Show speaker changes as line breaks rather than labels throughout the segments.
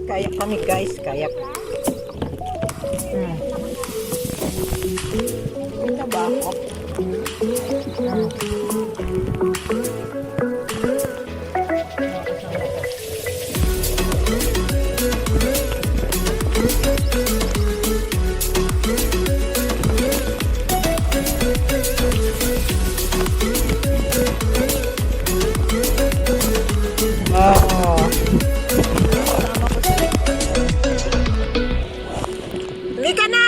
Kayak kami guys, kayak. Ganda ba ako? Lika na!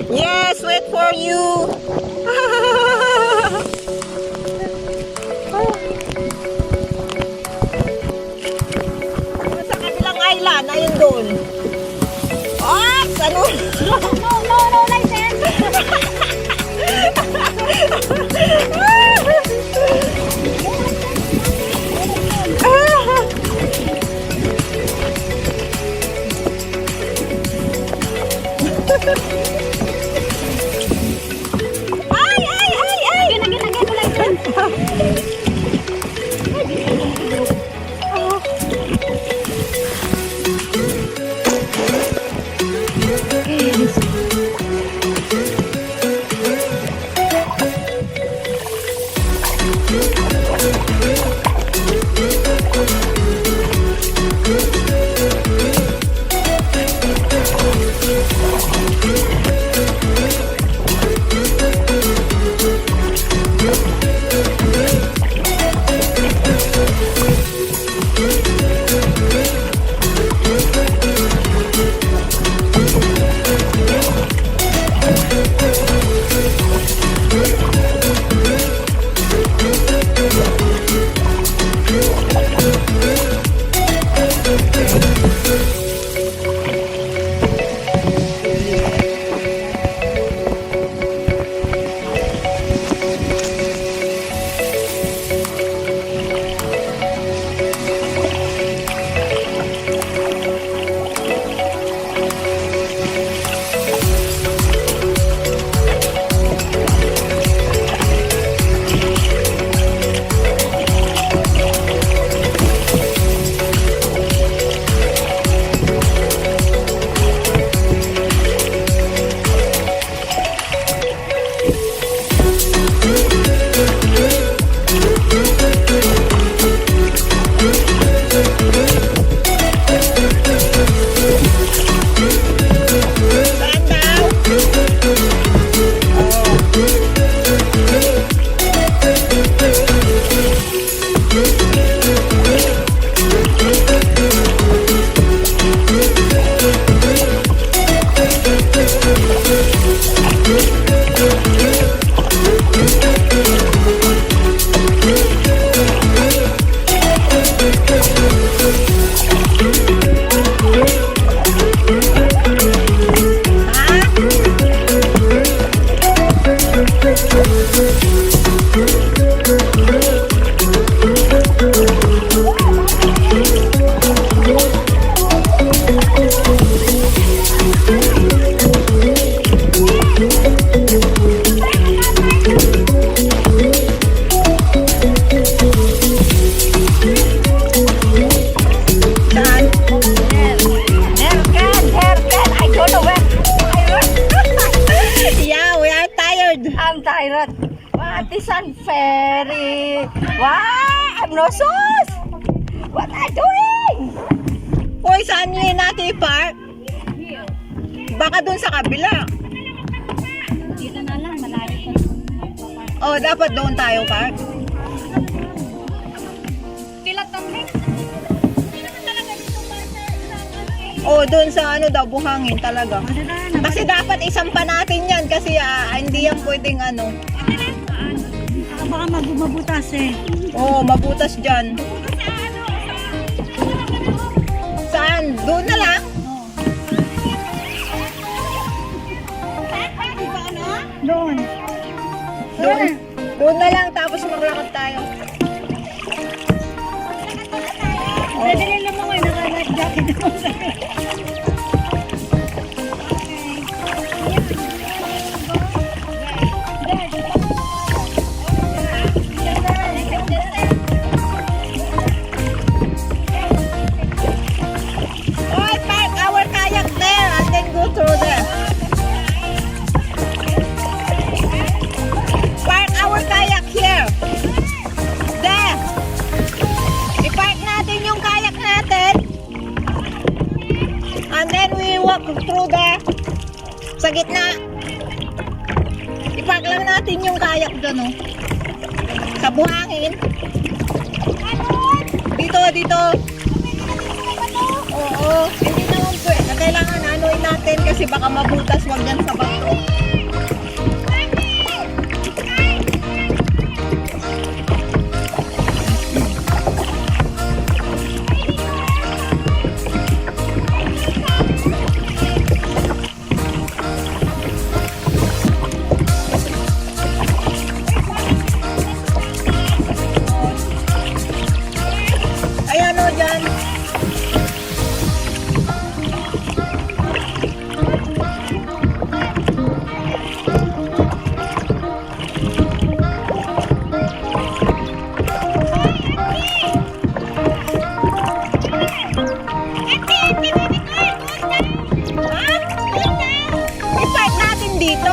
Yes, wait for you. Sa kabilang island, ayun doon. Oops! Ano?
No, license!
Ay!
Gina, license! Artisan ferry. Wow, I'm no sauce. What are you doing?
Hoy, saan nyo yun natin i-park? Baka dun sa kabila.
Dito na lang, malayo pa.
Oh, dapat doon tayo park.
Pila tamik.
Oh, doon sa ano daw, buhangin talaga. Kasi dapat isampa natin yan kasi hindi yan pwedeng ano.
Baka mabutas eh.
Oo, mabutas dyan. Saan? Doon na lang?
Doon.
Doon na lang, tapos maglakad tayo.
Pwede rin naman ko, naka-life jacket ako sa'yo.
through sa gitna. Ipark lang natin yung kayak doon, oh. Sa buhangin. Dito. Oo. Hindi naman pwede. Kailangan anuin natin kasi baka mabutas. Wag yan sa bato. Ayan o dyan. I-park natin dito.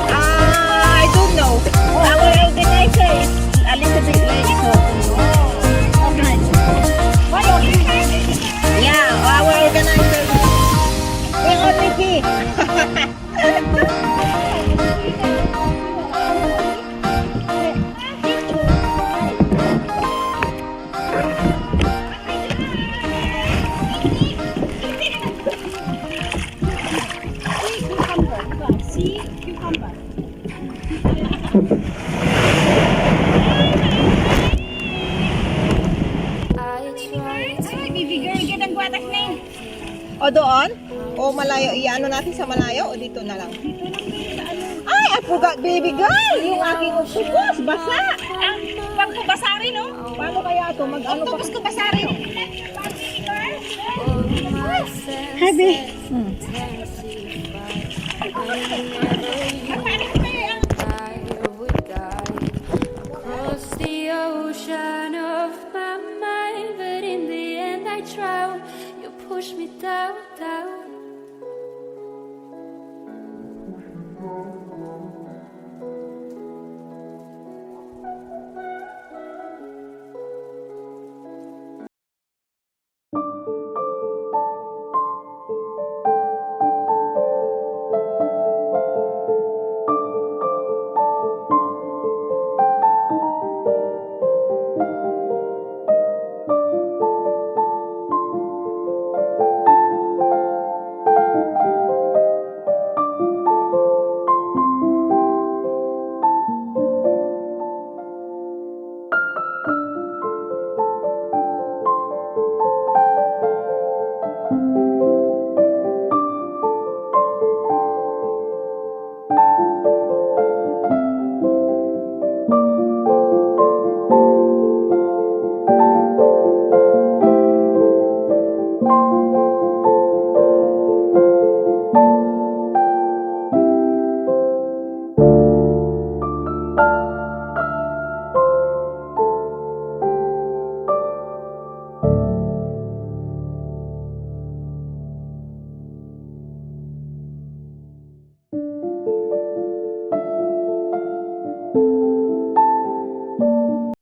I don't know. Our organizer is a little bit late, so. Yeah, our organizer. We're on repeat.
Baby girl, get ang guwatas na yun.
O doon? O malayo? Iano natin sa malayo? O dito na lang? Ay, I forgot, baby girl! Yung aking octopus, basa!
Pag ko basari, no?
Paano kaya ito? Mag-ano pa?
Octopus ko basari.
Heavy.
Across the ocean of my mind, but in the end I drown. You push me down